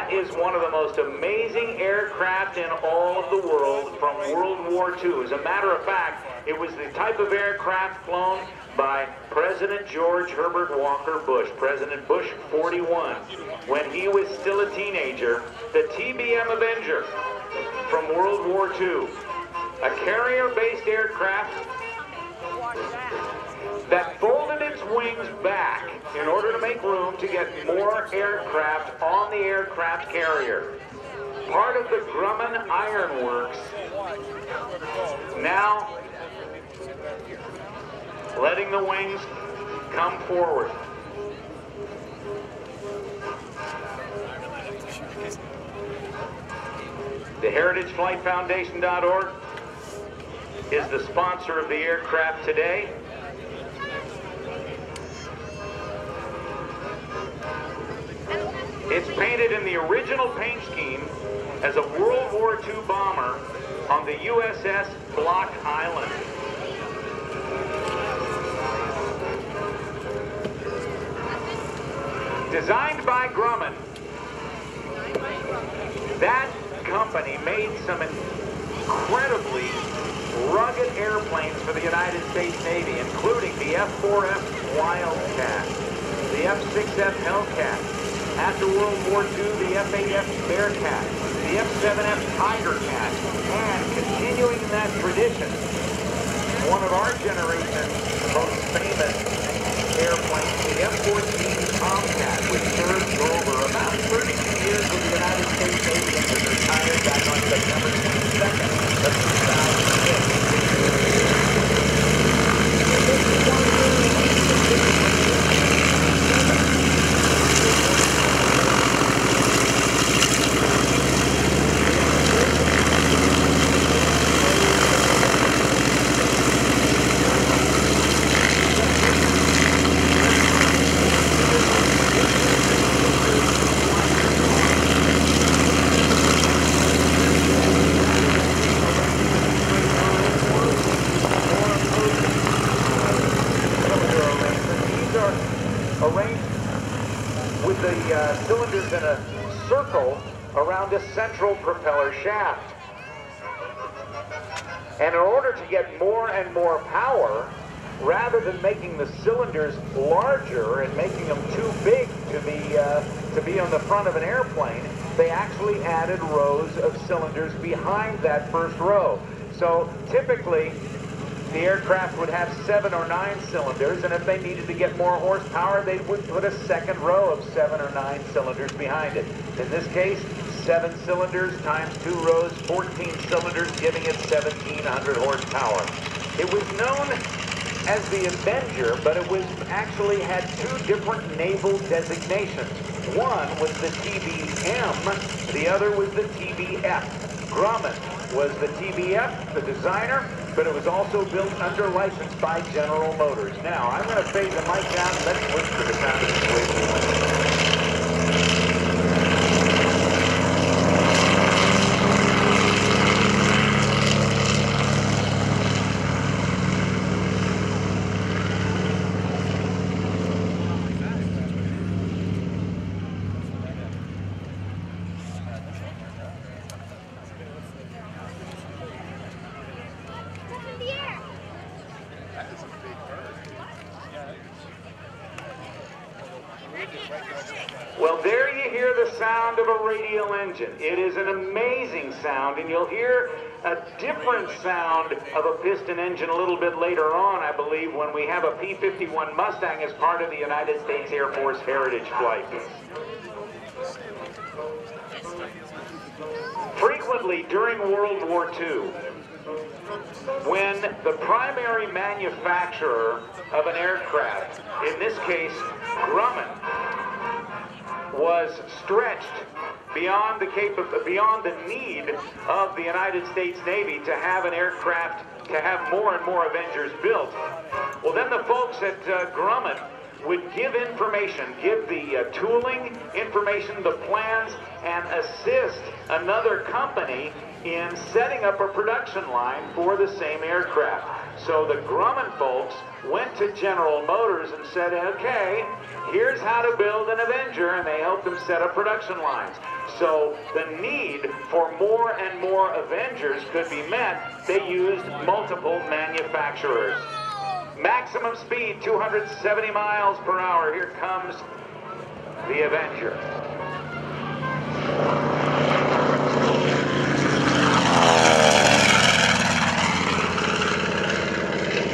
That is one of the most amazing aircraft in all of the world from World War II. As a matter of fact, it was the type of aircraft flown by President George Herbert Walker Bush, President Bush 41, when he was still a teenager. The TBM Avenger from World War II, a carrier-based aircraft that folded its wings back in order to make room to get more aircraft on the aircraft carrier. Part of the Grumman Iron Works, now letting the wings come forward. The HeritageFlightFoundation.org is the sponsor of the aircraft today. It's painted in the original paint scheme as a World War II bomber on the USS Block Island. Designed by Grumman, that company made some incredibly rugged airplanes for the United States Navy, including the F-4F Wildcat, the F-6F Hellcat, after World War II, the F-8F Bearcat, the F-7F Tigercat, and continuing that tradition, one of our generation's most famous airplanes, the F-14 Tomcat, which served for over about 32 years with the United States Navy and was retired back on September 22nd of 2006. Cylinders in a circle around a central propeller shaft. And in order to get more and more power, rather than making the cylinders larger and making them too big to be on the front of an airplane, they actually added rows of cylinders behind that first row. So typically, the aircraft would have 7 or 9 cylinders, and if they needed to get more horsepower, they would put a second row of 7 or 9 cylinders behind it. In this case, 7 cylinders times 2 rows, 14 cylinders, giving it 1,700 horsepower. It was known as the Avenger, but it was actually had 2 different naval designations. One was the TBM, the other was the TBF. Grumman was the TBF, the designer, but it was also built under license by General Motors. Now, I'm going to fade the mic down and let's listen to the sound of this wave. Well, there you hear the sound of a radial engine. It is an amazing sound, and you'll hear a different sound of a piston engine a little bit later on, I believe, when we have a P-51 Mustang as part of the United States Air Force Heritage Flight. Frequently during World War II, when the primary manufacturer of an aircraft, in this case Grumman, was stretched beyond the need of the United States Navy to have an aircraft, to have more and more Avengers built, well, then the folks at Grumman would give information, give the tooling information, the plans, and assist another company in setting up a production line for the same aircraft. So the Grumman folks went to General Motors and said, okay, here's how to build an Avenger, and they helped them set up production lines. So the need for more and more Avengers could be met. They used multiple manufacturers. Maximum speed, 270 miles per hour. Here comes the Avenger.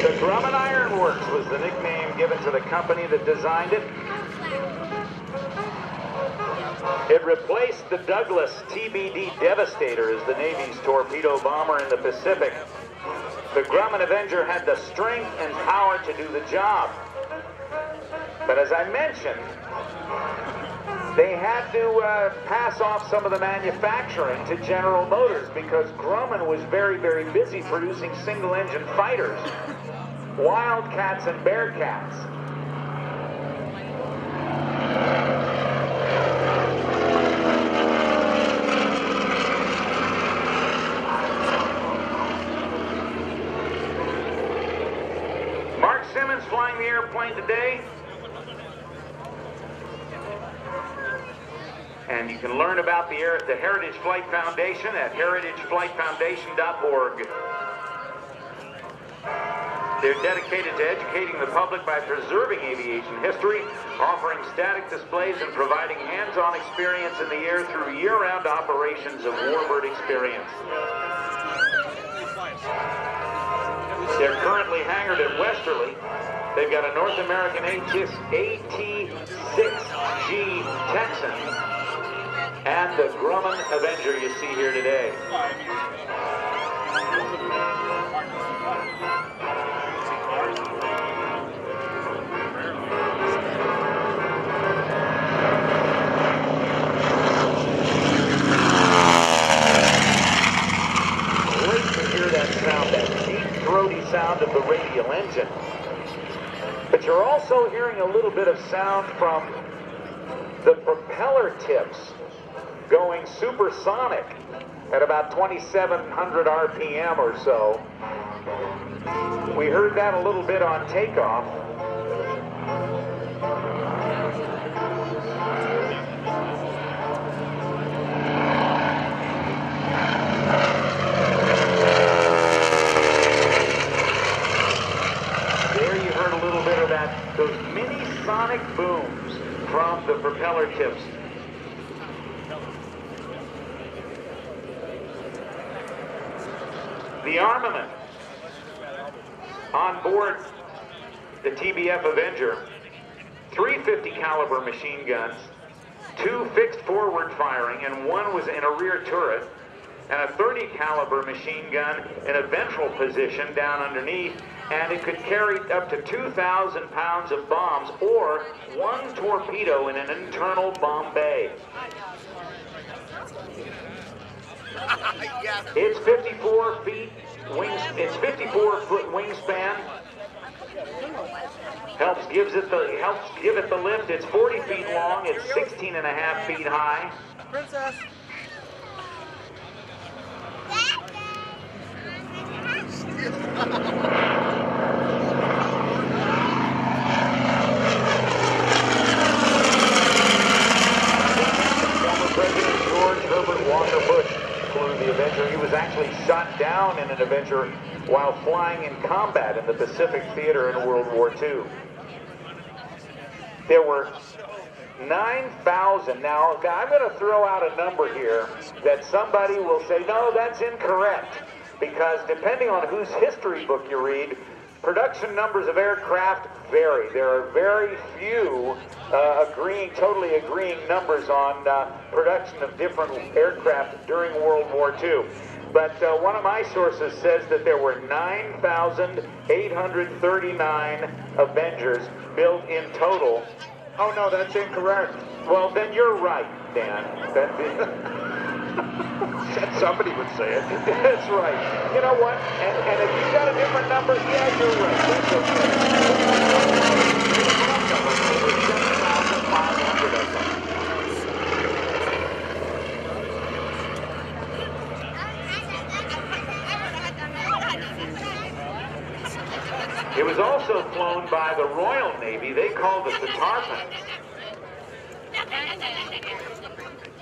The Grumman Iron Works was the nickname given to the company that designed it. It replaced the Douglas TBD Devastator as the Navy's torpedo bomber in the Pacific. The Grumman Avenger had the strength and power to do the job. But as I mentioned, they had to pass off some of the manufacturing to General Motors because Grumman was very, very busy producing single-engine fighters, Wildcats and Bearcats. Flying the airplane today, and you can learn about the Heritage Flight Foundation at heritageflightfoundation.org. They're dedicated to educating the public by preserving aviation history, offering static displays, and providing hands-on experience in the air through year-round operations of warbird experience. They're currently hangared at Westerly. They've got a North American AT-6G Texan and the Grumman Avenger you see here today. Great to hear that sound, that deep, throaty sound of the radial engine. But you're also hearing a little bit of sound from the propeller tips going supersonic at about 2,700 RPM or so. We heard that a little bit on takeoff. Those mini sonic booms from the propeller tips. The armament on board the TBM Avenger, 350 caliber machine guns, 2 fixed forward firing, and 1 was in a rear turret, and a 30 caliber machine gun in a ventral position down underneath, and it could carry up to 2,000 pounds of bombs or 1 torpedo in an internal bomb bay. It's 54 feet it's 54 foot wingspan. Helps give it the lift. It's 40 feet long. It's 16.5 feet high. Princess. Former President George Herbert Walker Bush flew the Avenger. He was actually shot down in an Avenger while flying in combat in the Pacific Theater in World War II. There were 9,000. Now, I'm going to throw out a number here that somebody will say, no, that's incorrect. Because depending on whose history book you read, production numbers of aircraft vary. There are very few totally agreeing numbers on production of different aircraft during World War II. But one of my sources says that there were 9,839 Avengers built in total. Oh no, that's incorrect. Well, then you're right, Dan. Somebody would say it. That's right. You know what? And if you've got a different number, yeah, you're right. That's okay. Over 7,500 of them. It was also flown by the Royal Navy. They called it the Tarpon.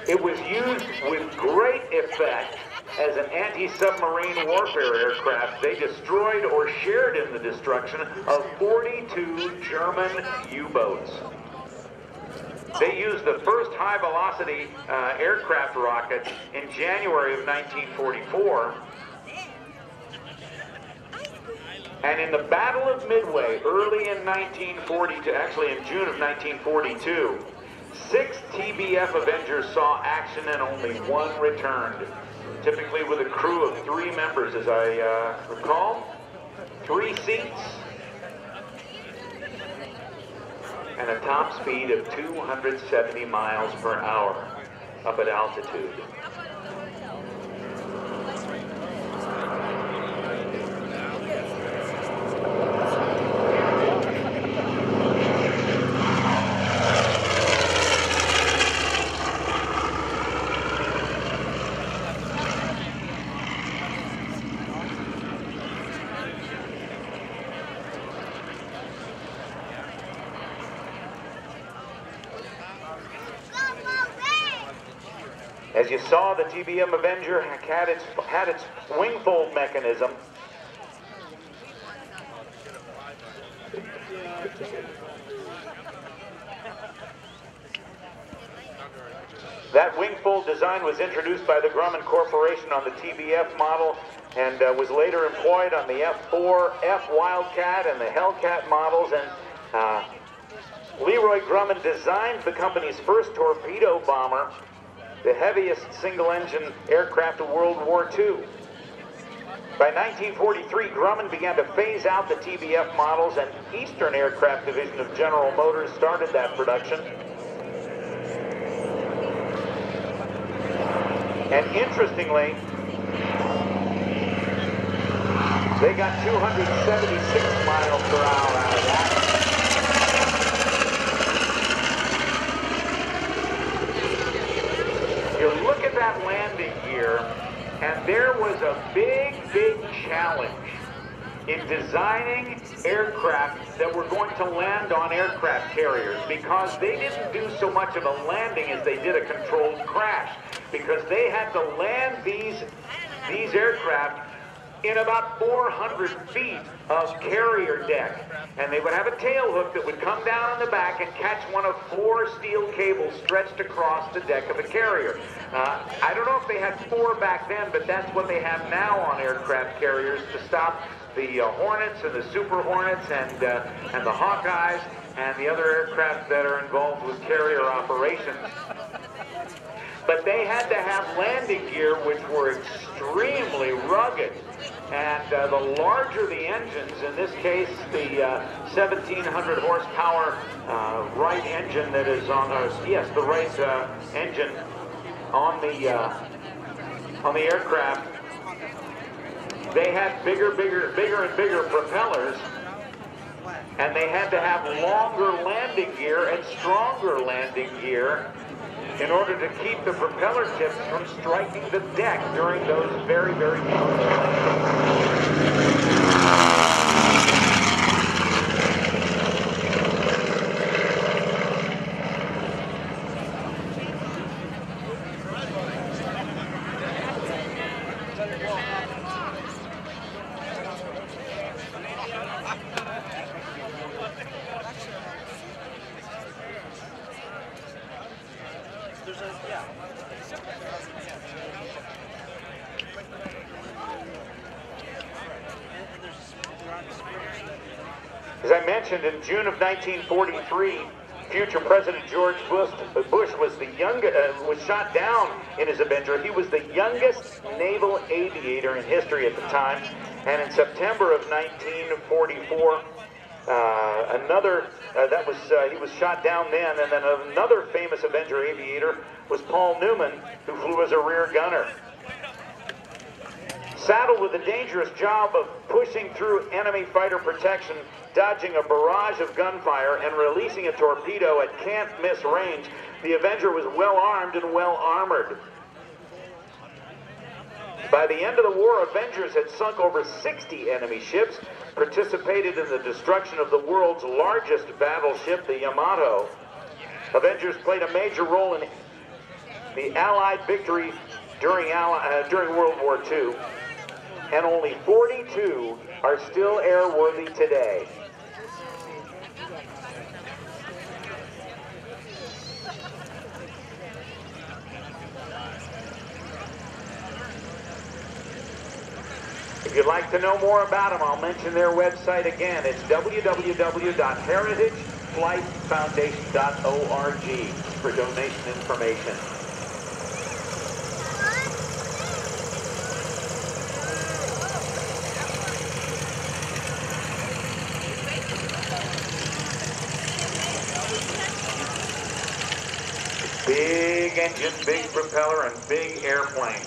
It was used with great effect as an anti-submarine warfare aircraft. They destroyed or shared in the destruction of 42 German U-boats. They used the first high-velocity aircraft rocket in January of 1944. And in the Battle of Midway, early in 1942, actually in June of 1942, 6 TBF Avengers saw action and only 1 returned. Typically with a crew of 3 members, as I recall. 3 seats. And a top speed of 270 miles per hour up at altitude. As you saw, the TBM Avenger had its wing fold mechanism. That wing fold design was introduced by the Grumman Corporation on the TBF model and was later employed on the F4, F Wildcat, and the Hellcat models. And Leroy Grumman designed the company's first torpedo bomber, the heaviest single-engine aircraft of World War II. By 1943, Grumman began to phase out the TBF models, and Eastern Aircraft Division of General Motors started that production. And interestingly, they got 276 miles per hour out of that. You look at that landing gear, and there was a big, big challenge in designing aircraft that were going to land on aircraft carriers, because they didn't do so much of a landing as they did a controlled crash, because they had to land these aircraft in about 400 feet of carrier deck. And they would have a tail hook that would come down on the back and catch one of 4 steel cables stretched across the deck of a carrier. I don't know if they had 4 back then, but that's what they have now on aircraft carriers to stop the Hornets and the Super Hornets and the Hawkeyes and the other aircraft that are involved with carrier operations. But they had to have landing gear which were extremely rugged. And the larger the engines, in this case the 1700 horsepower Wright engine that is on the Wright engine on the aircraft, they had bigger and bigger propellers, and they had to have longer landing gear and stronger landing gear in order to keep the propeller tips from striking the deck during those very, very powerful landings. As I mentioned, in June of 1943, future President George Bush was shot down in his Avenger. He was the youngest naval aviator in history at the time. And in September of 1944, he was shot down then. And then another famous Avenger aviator was Paul Newman, who flew as a rear gunner. Saddled with the dangerous job of pushing through enemy fighter protection, dodging a barrage of gunfire, and releasing a torpedo at can't-miss range, the Avenger was well-armed and well-armored. By the end of the war, Avengers had sunk over 60 enemy ships, participated in the destruction of the world's largest battleship, the Yamato. Avengers played a major role in the Allied victory during World War II, and only 42 are still airworthy today. If you'd like to know more about them, I'll mention their website again. It's www.heritageflightfoundation.org for donation information. Big engine, big propeller, and big airplane.